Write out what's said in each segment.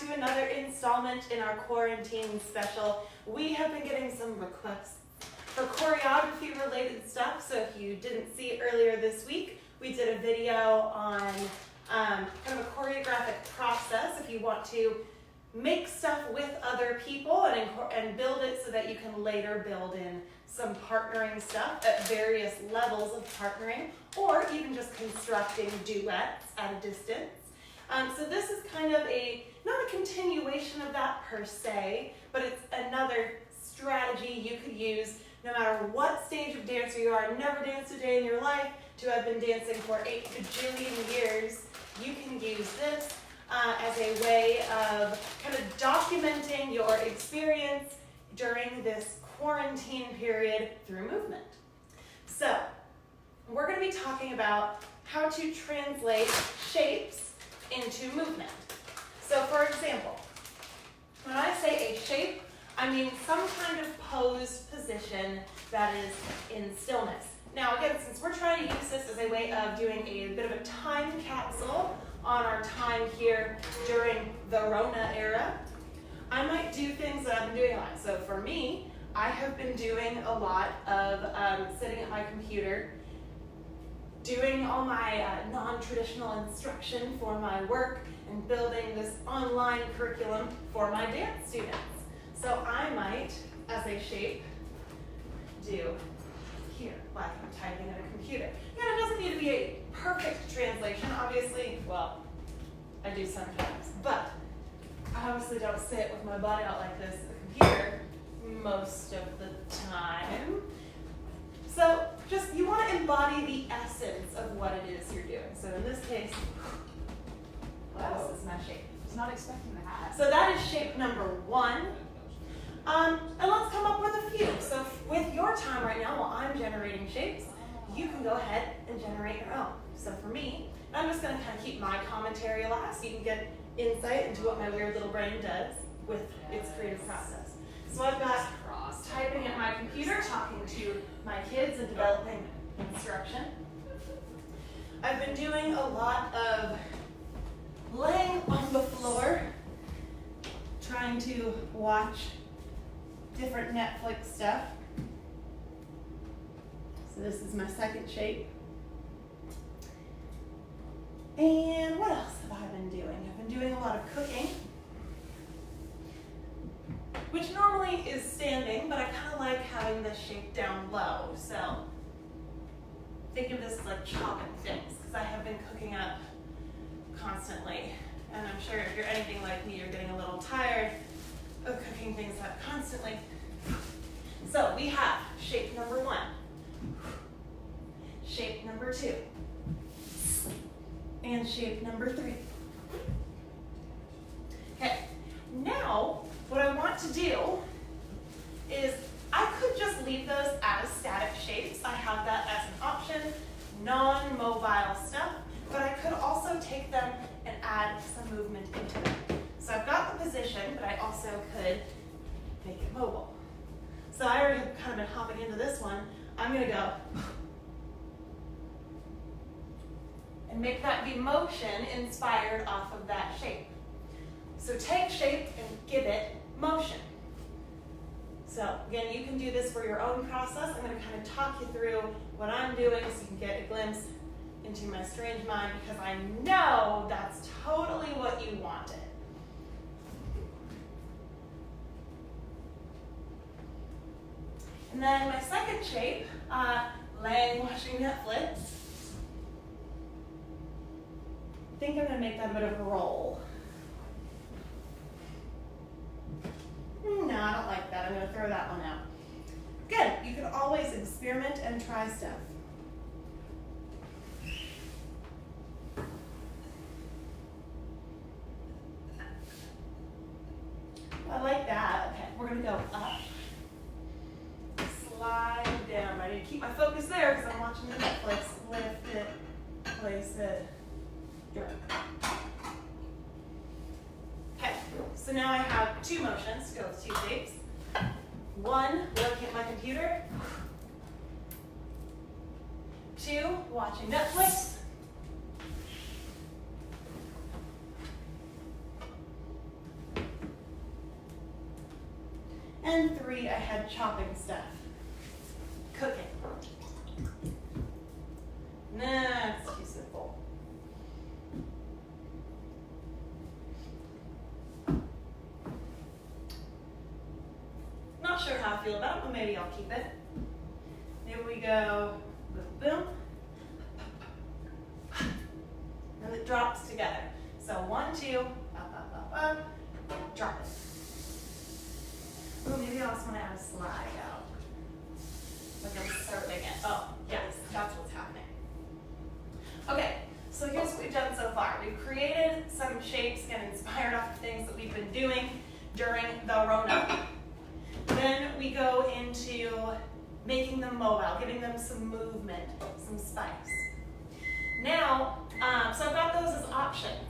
to another installment in our quarantine special. We have been getting some requests for choreography related stuff, so if you didn't see earlier this week, we did a video on kind of a choreographic process if you want to make stuff with other people and build it so that you can later build in some partnering stuff at various levels of partnering, or even just constructing duets at a distance. So this is kind of not a continuation of that per se, but it's another strategy you could use no matter what stage of dancer you are. Never danced a day in your life to have been dancing for 8 bajillion years. You can use this as a way of kind of documenting your experience during this quarantine period through movement. So we're going to be talking about how to translate shapes into movement. So for example, when I say a shape, I mean some kind of posed position that is in stillness. Now again, since we're trying to use this as a way of doing a bit of a time capsule on our time here during the Rona era, I might do things that I've been doing a lot. So for me, I have been doing a lot of sitting at my computer, doing all my non-traditional instruction for my work and building this online curriculum for my dance students. So I might, as a shape, do here, like I'm typing on a computer. Yeah, it doesn't need to be a perfect translation, obviously. Well, I do sometimes, but I obviously don't sit with my body out like this at the computer most of the time. So just, you want to embody the essence of what it is you're doing. So in this case, this is my shape. I was not expecting that. So that is shape number 1. And let's come up with a few. So with your time right now, while I'm generating shapes, you can go ahead and generate your own. So for me, I'm just going to kind of keep my commentary last so you can get insight into what my weird little brain does with its creative process. So I've got typing at my computer, talking to my kids and developing instruction. I've been doing a lot of laying on the floor, trying to watch different Netflix stuff. So this is my second shape. And what else have I been doing? I've been doing a lot of cooking, which normally is standing, but I kind of like having this shape down low. So think of this as like chopping things, because I have been cooking up constantly. And I'm sure if you're anything like me, you're getting a little tired of cooking things up constantly. So we have shape number 1, shape number 2, and shape number 3. Okay, now what I want to do is I could just leave those as static shapes. I have that as an option, non-mobile stuff, but I could also take them and add some movement into them. So I've got the position, but I also could make it mobile. So I already have kind of been hopping into this one. I'm going to go and make that be motion inspired off of that shape. So take shape and give it motion. So again, you can do this for your own process. I'm going to kind of talk you through what I'm doing so you can get a glimpse into my strange mind, because I know that's totally what you wanted. And then my second shape, laying watching Netflix. I think I'm going to make that a bit of a roll. No, I don't like that. I'm going to throw that one out. Good. You can always experiment and try stuff. I like that. Okay, we're going to go up. Slide down. I need to keep my focus there because I'm watching the Netflix. Lift it, place it, drop. Okay, so now I have 2 motions to go with 2 shapes. 1, working at my computer. 2, watching Netflix. And 3, I had chopping stuff. Cooking. Nah, it's too simple. Not sure how I feel about it, but maybe I'll keep it. Maybe we go boom, boom. And it drops together. So 1, 2, up, up, up, up, drop it. Ooh, maybe I also want to add a slide out. Like I'm serving it. Oh, yes, that's what's happening. Okay, so here's what we've done so far. We've created some shapes, again, inspired off of things that we've been doing during the Rona. Then we go into making them mobile, giving them some movement, some spice. Now, so I've got those as options,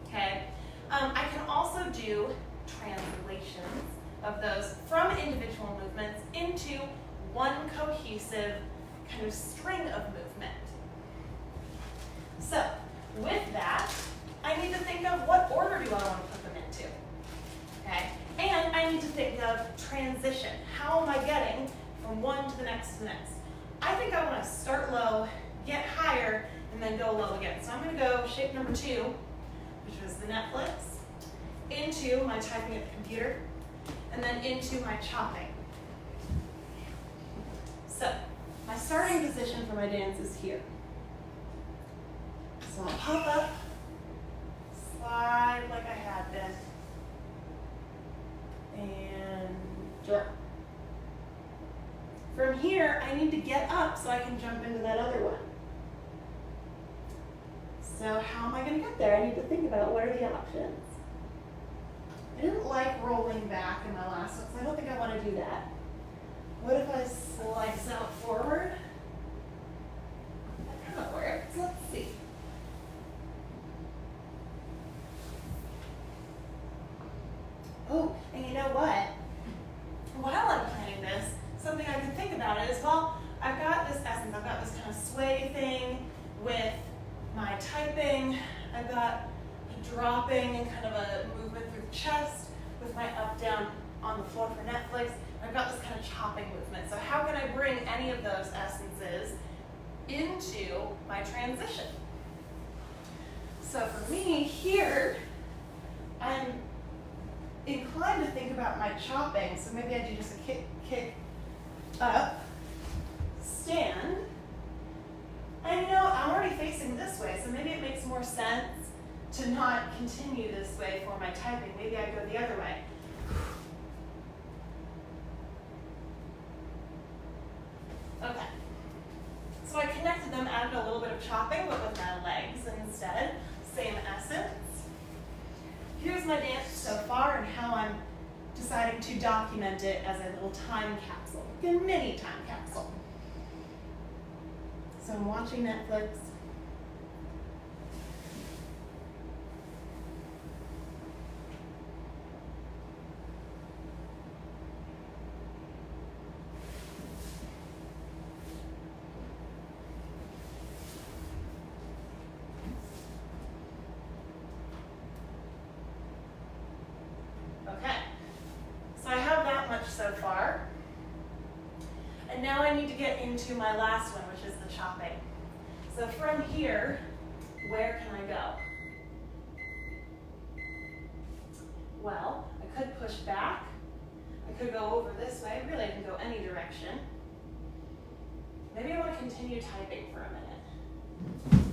okay? I can also do translations of those from individual movements into one cohesive kind of string of movement. So, with that, I need to think of what order do I want to put them into, okay? And I need to think of transition. How am I getting from one to the next to the next? I think I want to start low, get higher, and then go low again. So I'm going to go shape number 2, which was the Netflix, into my typing at the computer, and then into my chopping. So my starting position for my dance is here. So I'll pop up, slide like I had been, and drop. From here, I need to get up so I can jump into that other one. So how am I going to get there? I need to think about what are the options. I didn't like rolling back in my last one, so I don't think I want to do that. What if I slice out forward? That kind of works. Let's see. Oh, and you know what? While I'm planning this, something I can think about is, well, I've got this essence, I've got this kind of sway thing with my typing, I've got a dropping and kind of a movement through the chest with my up, down on the floor for Netflix. I've got this kind of chopping movement. So how can I bring any of those essences into my transition? So for me here, I'm inclined to think about my chopping. So maybe I do just a kick, up, stand. And you know, I'm already facing this way, so maybe it makes more sense to not continue this way for my typing. Maybe I go the other way. Okay. So I connected them, added a little bit of chopping, but with my legs instead. Same essence. Here's my dance so far and how I'm deciding to document it as a little time capsule, like a mini time capsule. So I'm watching Netflix. Okay, so I have that much so far. And now I need to get into my last one, which is the chopping. So from here, where can I go? Well, I could push back. I could go over this way. Really, I can go any direction. Maybe I want to continue typing for a minute.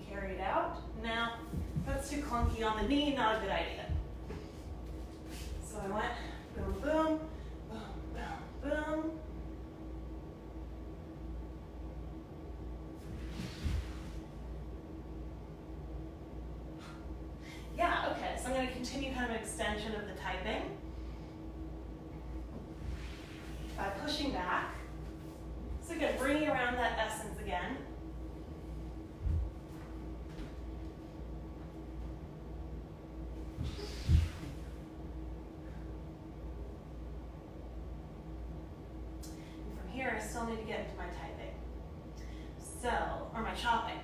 Carry it out. Now, that's too clunky on the knee, not a good idea. So I went boom, boom, boom, boom, boom. Yeah, okay, so I'm going to continue kind of an extension of the typing by pushing back. So again, bringing around that essence again. Here, I still need to get into my typing. So, or my chopping.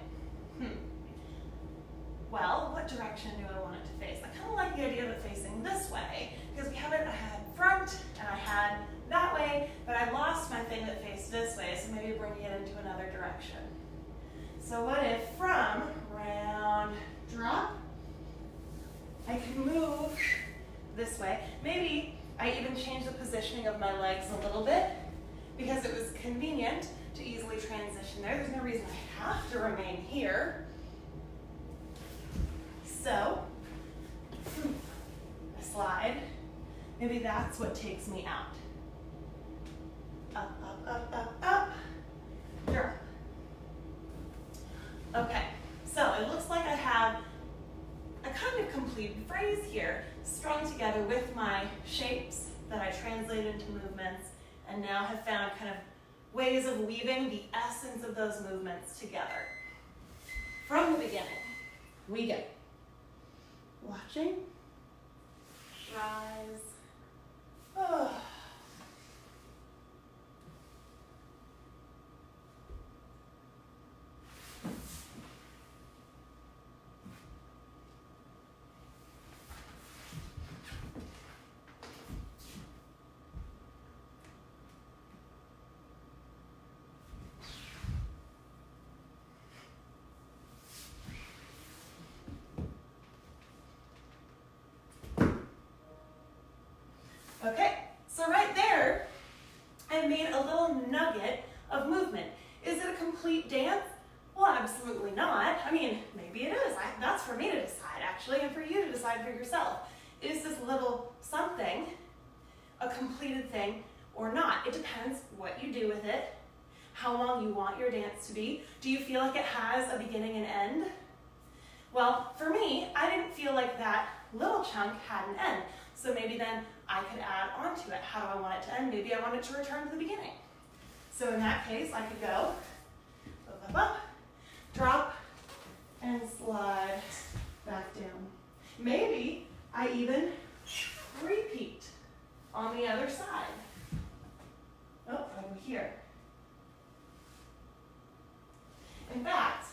Well, what direction do I want it to face? I kind of like the idea of it facing this way because we haven't had I had that way, but I lost my thing that faced this way, so maybe bringing it into another direction. So what if from round, drop, I can move this way. Maybe I even change the positioning of my legs a little bit because it was convenient to easily transition there. There's no reason I have to remain here. So, I slide. Maybe that's what takes me out. Up, up, up, up, up, drop. Okay, so it looks like I have a kind of completed phrase here, strung together with my shapes that I translate into movements, and now have found kind of ways of weaving the essence of those movements together. From the beginning, we go. Watching, rise, oh. Okay, so right there, I made a little nugget of movement. Is it a complete dance? Well, absolutely not. I mean, maybe it is. That's for me to decide, actually, and for you to decide for yourself. Is this little something a completed thing or not? It depends what you do with it, how long you want your dance to be. Do you feel like it has a beginning and end? Well, for me, I didn't feel like that little chunk had an end. So maybe then I could add on to it. How do I want it to end? Maybe I want it to return to the beginning. So in that case, I could go up, up, up, drop, and slide back down. Maybe I even repeat on the other side. Oh, over here. In fact,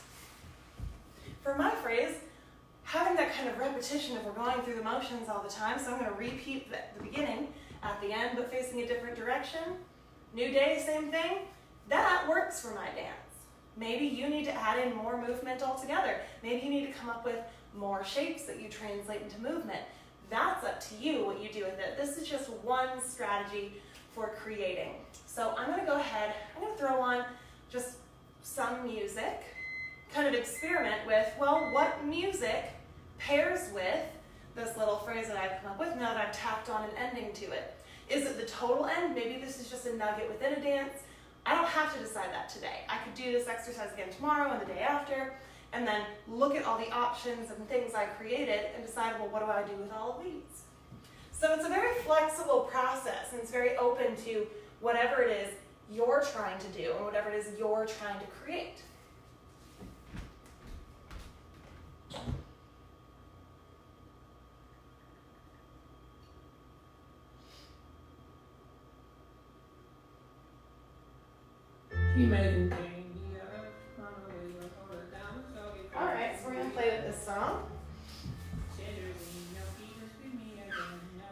for my phrase, having that kind of repetition if we're going through the motions all the time, so I'm going to repeat the beginning at the end, but facing a different direction. New day, same thing. That works for my dance. Maybe you need to add in more movement altogether. Maybe you need to come up with more shapes that you translate into movement. That's up to you what you do with it. This is just one strategy for creating. So I'm going to go ahead, I'm going to throw on just some music, kind of experiment with, well, what music pairs with this little phrase that I've come up with now that I've tacked on an ending to it. Is it the total end? Maybe this is just a nugget within a dance. I don't have to decide that today. I could do this exercise again tomorrow and the day after, and then look at all the options and things I created and decide, well, what do I do with all of these? So it's a very flexible process, and it's very open to whatever it is you're trying to do and whatever it is you're trying to create. Alright, so we're going to play with this song.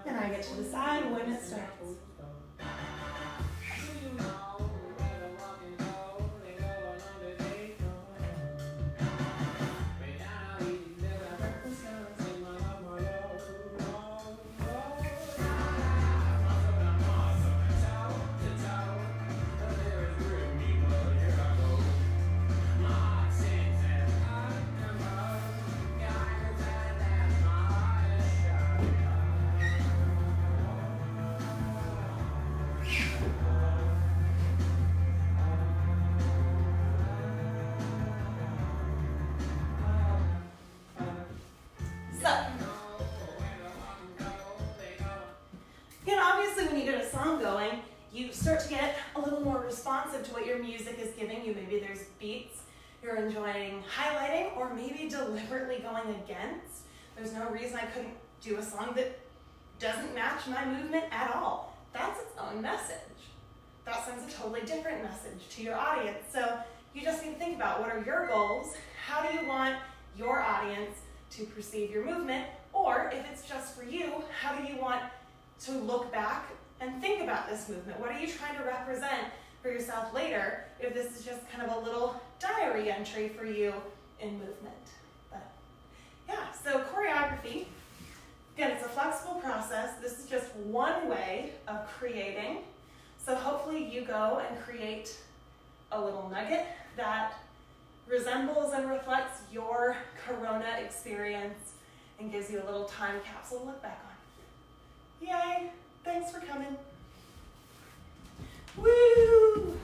And I get to decide when it starts. Going, you start to get a little more responsive to what your music is giving you. Maybe there's beats you're enjoying highlighting, or maybe deliberately going against. There's no reason I couldn't do a song that doesn't match my movement at all. That's its own message. That sends a totally different message to your audience. So you just need to think about, what are your goals? How do you want your audience to perceive your movement? Or if it's just for you, how do you want to look back and think about this movement. What are you trying to represent for yourself later if this is just kind of a little diary entry for you in movement? But yeah, so choreography, again, it's a flexible process. This is just one way of creating. So hopefully you go and create a little nugget that resembles and reflects your Corona experience and gives you a little time capsule to look back on. Yay! Thanks for coming. Woo!